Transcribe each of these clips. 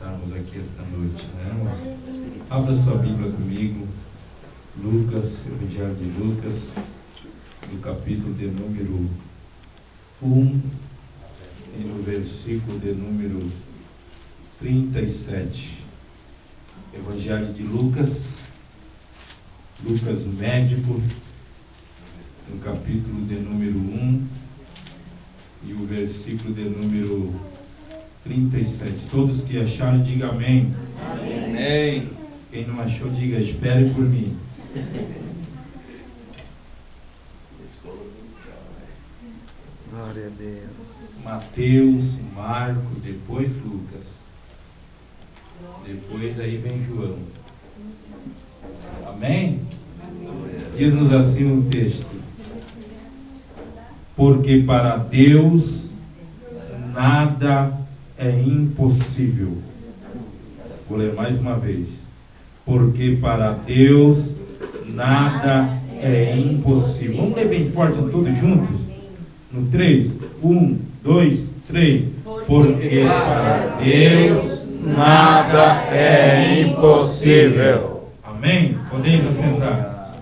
estarmos aqui esta noite, né? Abra sua Bíblia comigo, Lucas, Evangelho de Lucas, no capítulo de número 1 e no versículo de número 37. Evangelho de Lucas, Lucas o médico, no capítulo de número 1 e o versículo de número 37. Todos que acharam, diga amém. Amém. Quem não achou, diga espere por mim. Glória a Deus. Mateus, Marcos, depois Lucas. Depois aí vem João. Amém? Diz-nos assim o texto: porque para Deus nada é impossível. Vou ler mais uma vez. Porque para Deus nada é impossível. Vamos ler bem forte todos juntos? No 3, 1, 2, 3. Porque para Deus nada é impossível. Amém? Podemos assentar.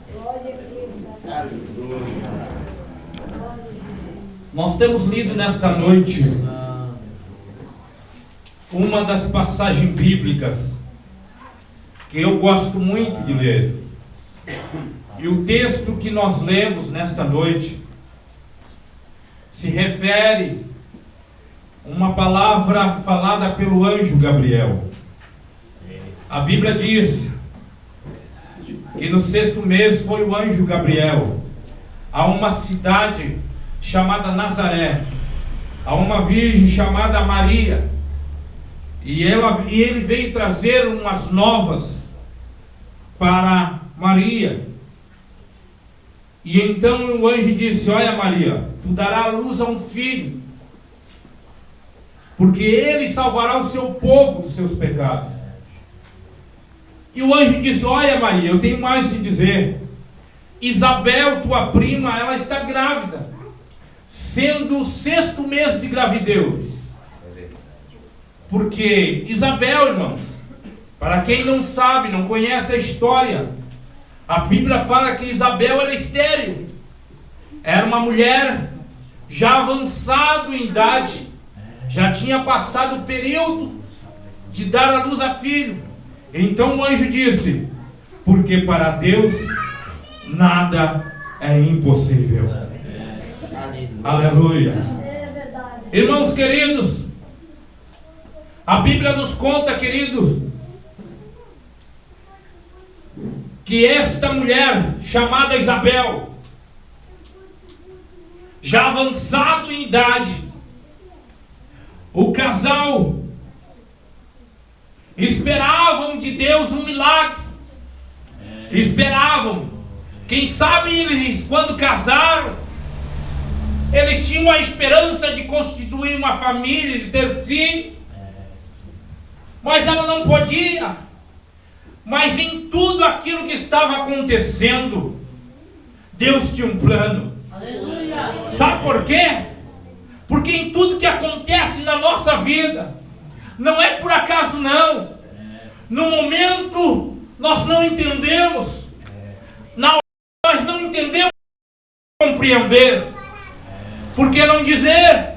Nós temos lido nesta noite uma das passagens bíblicas que eu gosto muito de ler. E o texto que nós lemos nesta noite se refere a uma palavra falada pelo anjo Gabriel. A Bíblia diz que no 6º mês foi o anjo Gabriel a uma cidade chamada Nazaré, a uma virgem chamada Maria, e ele veio trazer umas novas para Maria. E então o anjo disse: olha Maria, tu darás à luz a um filho, porque ele salvará o seu povo dos seus pecados. E o anjo disse: olha Maria, eu tenho mais a te dizer. Isabel, tua prima, ela está grávida, sendo o 6º mês de gravidez. Porque Isabel, irmãos, para quem não sabe, não conhece a história, a Bíblia fala que Isabel era estéril. Era uma mulher já avançada em idade, já tinha passado o período de dar à luz a filho. Então o anjo disse: porque para Deus nada é impossível. Aleluia. Irmãos queridos, a Bíblia nos conta, queridos, que esta mulher chamada Isabel, já avançado em idade, o casal esperavam de Deus um milagre. Esperavam. Quem sabe eles, quando casaram, eles tinham a esperança de constituir uma família, de ter filhos. Mas ela não podia. Mas em tudo aquilo que estava acontecendo, Deus tinha um plano. Aleluia. Sabe por quê? Porque em tudo que acontece na nossa vida, não é por acaso não. No momento nós não entendemos. Na hora nós não entendemos compreender. Por que não dizer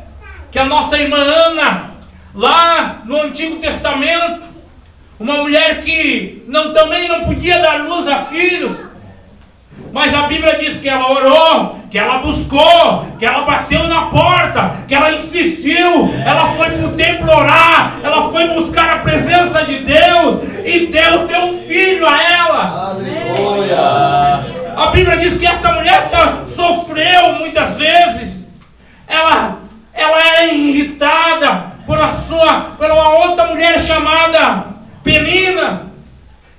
que a nossa irmã Ana, lá no Antigo Testamento, uma mulher que também não podia dar luz a filhos, mas a Bíblia diz que ela orou, que ela buscou, que ela bateu na porta, que ela insistiu, ela foi para o templo orar, ela foi buscar a presença de Deus, e Deus deu um filho a ela. Aleluia. A Bíblia diz que esta mulher sofreu muitas vezes. Ela era irritada por uma outra mulher chamada Penina,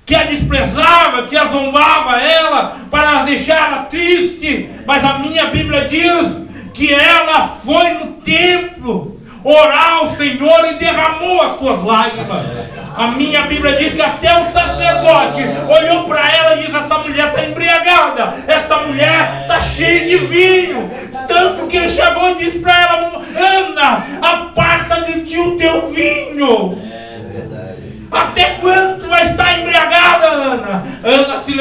que a desprezava, que a zombava ela, para deixá-la triste. Mas a minha Bíblia diz que ela foi no templo orar ao Senhor e derramou as suas lágrimas. A minha Bíblia diz que até o sacerdote olhou para ela e disse: essa mulher está embriagada, esta mulher está cheia de vinho. Tanto que ele chegou e disse para ela: Ana, aparta de ti o teu vinho.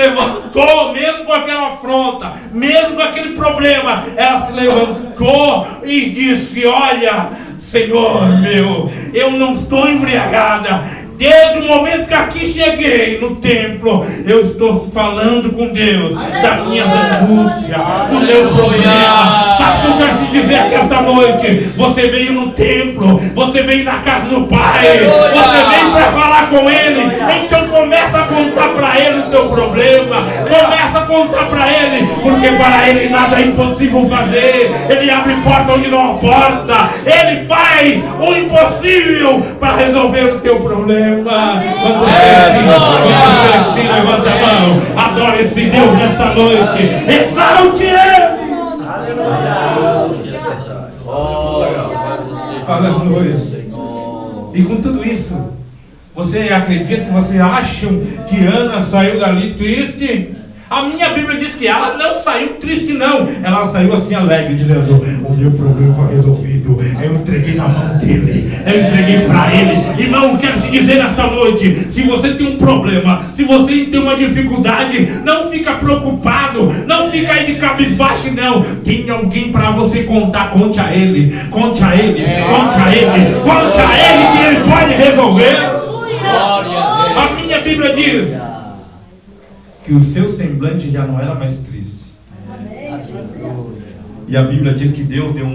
levantou, mesmo com aquela afronta, mesmo com aquele problema, ela se levantou e disse: olha, Senhor meu, eu não estou embriagada. Desde o momento que aqui cheguei no templo, eu estou falando com Deus das minhas angústias, do meu problema. Sabe o que eu quero te dizer aqui esta noite? Você veio no templo, você veio na casa do Pai, você veio para falar com Ele. Então começa a contar para Ele o teu problema, começa a contar para Ele, porque para Ele nada é impossível fazer. Ele abre porta onde não há porta, Ele faz o impossível para resolver o teu problema. Quando você levanta a mão, adore esse Deus nesta noite, exalte Ele. Aleluia. E com tudo isso, você acredita, você acha que Ana saiu dali triste? A minha Bíblia diz que ela não saiu triste, não. Ela saiu assim alegre, dizendo: o meu problema foi resolvido. Eu entreguei na mão dele, eu entreguei para ele. Irmão, quero te dizer nesta noite: se você tem um problema, se você tem uma dificuldade, não fica preocupado, não fica aí de cabisbaixo, não. Tem alguém para você contar, conte a ele, conte a ele, conte a ele, conte a ele, que ele pode resolver. A minha Bíblia diz que o seu semblante já não era mais triste. E a Bíblia diz que Deus deu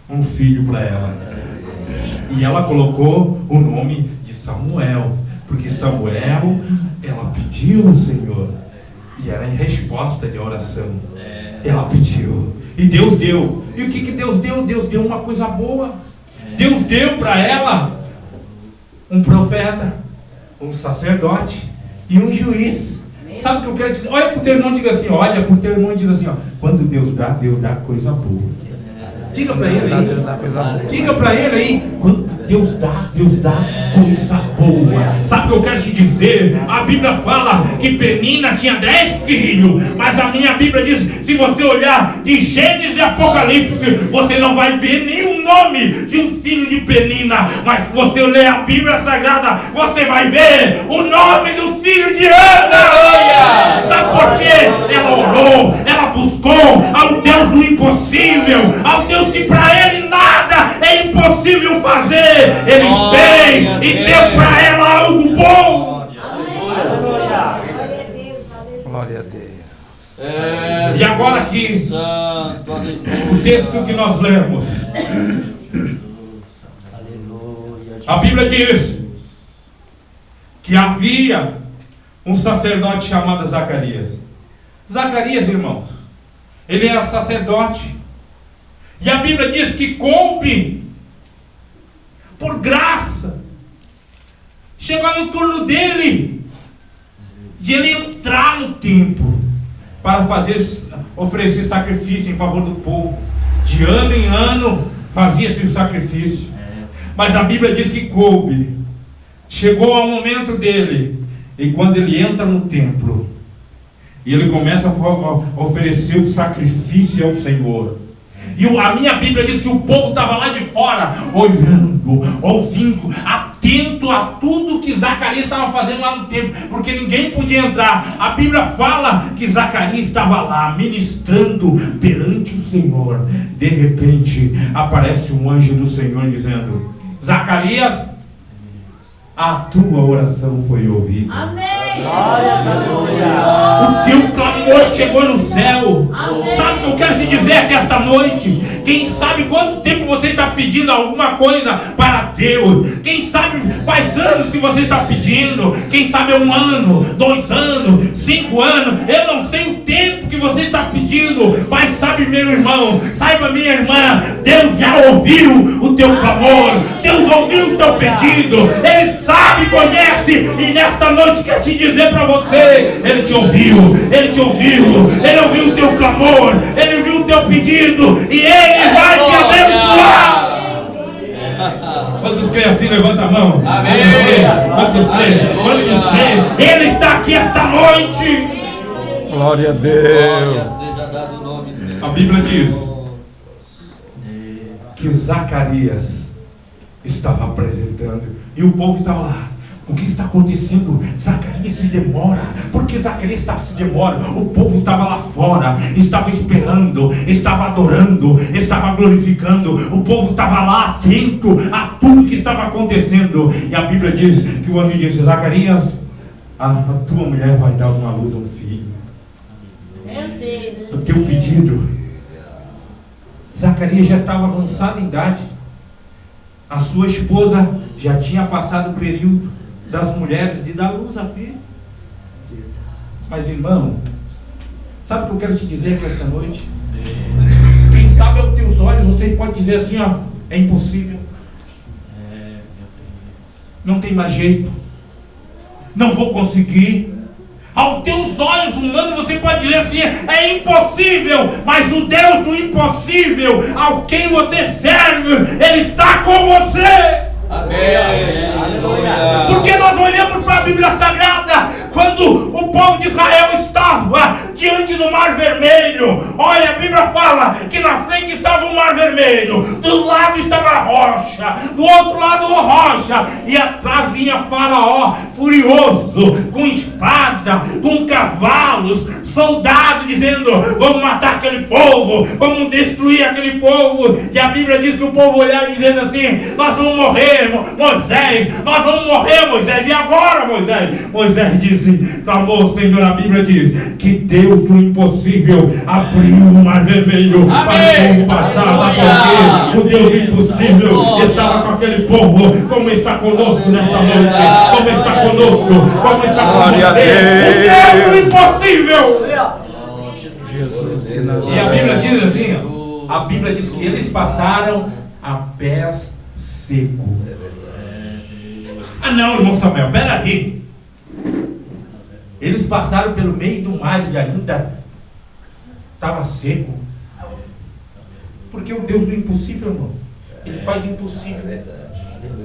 um filho para ela. E ela colocou o nome de Samuel, porque Samuel, ela pediu ao Senhor, e era em resposta de oração. Ela pediu, e Deus deu. E o que Deus deu? Deus deu uma coisa boa. Deus deu para ela um profeta, um sacerdote e um juiz. Sabe o que eu quero te dizer? Olha para o teu irmão e diga assim: olha para o teu irmão e diz assim: ó, quando Deus dá coisa boa. Diga para ele aí. Diga para ele aí: quando Deus dá coisa boa. Sabe o que eu quero te dizer? A Bíblia fala que Penina tinha 10 filhos, mas a minha Bíblia diz: se você olhar de Gênesis e Apocalipse, você não vai ver nenhum nome de um filho de Penina. Mas se você ler a Bíblia Sagrada, você vai ver o nome do filho de Ana. Sabe por quê? Ela orou, ela buscou ao Deus do impossível, ao Deus que para ele nada é impossível fazer. Ele fez e deu para ela algo bom. Glória a Deus. E agora aqui, o texto que nós lemos, a Bíblia diz que havia um sacerdote chamado Zacarias. Zacarias, irmãos, ele era sacerdote. E a Bíblia diz que coube, por graça, chegou no turno dele, de ele entrar no templo para oferecer sacrifício em favor do povo. De ano em ano fazia esse sacrifício. Mas a Bíblia diz que coube, chegou ao momento dele, e quando ele entra no templo, e ele começa a oferecer o sacrifício ao Senhor. E a minha Bíblia diz que o povo estava lá de fora, olhando, ouvindo, atento a tudo que Zacarias estava fazendo lá no templo, porque ninguém podia entrar. A Bíblia fala que Zacarias estava lá, ministrando perante o Senhor. De repente, aparece um anjo do Senhor dizendo: Zacarias, a tua oração foi ouvida. Amém. O teu clamor chegou no céu. Sabe o que eu quero te dizer aqui esta noite? Quem sabe quanto tempo você está pedindo alguma coisa para Deus? Quem sabe faz anos que você está pedindo? Quem sabe é 1 ano, 2 anos, 5 anos? Eu não sei o tempo que você está pedindo, mas sabe, meu irmão, saiba, minha irmã, Deus já ouviu o teu clamor, Deus ouviu o teu pedido, Ele sabe, conhece, e nesta noite quer te dizer para você: Ele te ouviu, Ele te ouviu, Ele ouviu o teu clamor, Ele ouviu o teu pedido, e Ele vai te abençoar. Quantos creem assim? Levanta a mão. Amém. Quantos creem? Quantos creem? Ele está aqui esta noite. Glória a Deus. Seja dado o nome do Senhor. A Bíblia diz que Zacarias estava apresentando, e o povo estava lá, O que está acontecendo? Zacarias se demora. Por que Zacarias se demora? O povo estava lá fora, estava esperando, estava adorando, estava glorificando. O povo estava lá atento a tudo que estava acontecendo. E a Bíblia diz que o anjo disse: Zacarias, a tua mulher vai dar uma luz a um filho. O teu pedido. Zacarias já estava avançado em idade. A sua esposa já tinha passado o período das mulheres de dar luz a filho. Mas, irmão, sabe o que eu quero te dizer aqui esta noite? Quem sabe aos teus olhos você pode dizer assim, ó: é impossível, não tem mais jeito, não vou conseguir. Aos teus olhos humanos você pode dizer assim: é impossível. Mas o Deus do impossível, ao quem você serve, Ele está com você. Amém. Porque nós olhamos para a Bíblia Sagrada, quando o povo de Israel estava diante do Mar Vermelho. Olha, a Bíblia fala que na frente estava o Mar Vermelho, do lado estava a rocha, do outro lado a rocha, e atrás vinha Faraó furioso, com espada, com cavalos, soldados, dizendo: vamos matar aquele povo, vamos destruir aquele povo. E a Bíblia diz que o povo olhava dizendo assim: nós vamos morrer, Moisés, nós vamos morrer, Moisés. E agora, Moisés? Moisés disse, clamou, Senhor. A Bíblia diz que Deus do impossível abriu o Mar Vermelho para o povo passar. Sabe por quê? O Deus do impossível estava com aquele povo, como está conosco nesta noite, como está conosco, como está com você. O Deus do impossível. Jesus de Nazaré. E a Bíblia diz assim, ó, a Bíblia diz que eles passaram a pés secos. Ah não, irmão Samuel, peraí. Eles passaram pelo meio do mar e ainda estava seco. Porque o Deus do impossível, irmão, Ele faz o impossível.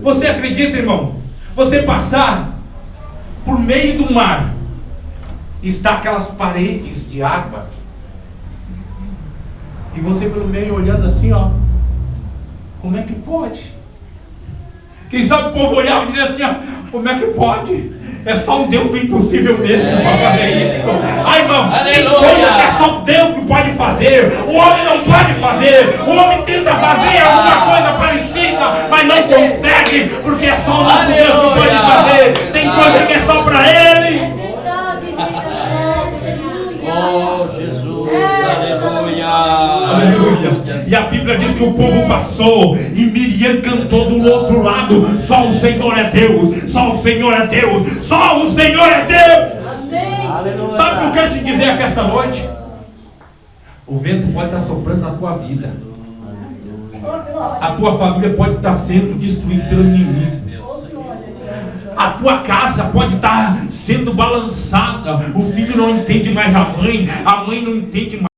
Você acredita, irmão? Você passar por meio do mar, está aquelas paredes de água, e você pelo meio olhando assim, ó, como é que pode? Quem sabe o povo olhava e dizia assim, ó, como é que pode? É só o Deus do impossível mesmo que pode fazer isso. Ai, irmão, tem coisa que é só Deus que pode fazer. O homem não pode fazer. O homem tenta fazer alguma coisa parecida, mas não consegue, porque é só o nosso Deus que pode fazer. Tem coisa que é só para Ele. Oh, Jesus, aleluia. Aleluia. E a Bíblia diz que o povo passou e Miriam cantou do outro lado: só o Senhor é Deus, só o Senhor é Deus, só o Senhor é Deus. Amém. Sabe o que eu quero te dizer aqui esta noite? O vento pode estar soprando na tua vida, a tua família pode estar sendo destruída pelo inimigo, a tua casa pode estar sendo balançada, o filho não entende mais a mãe não entende mais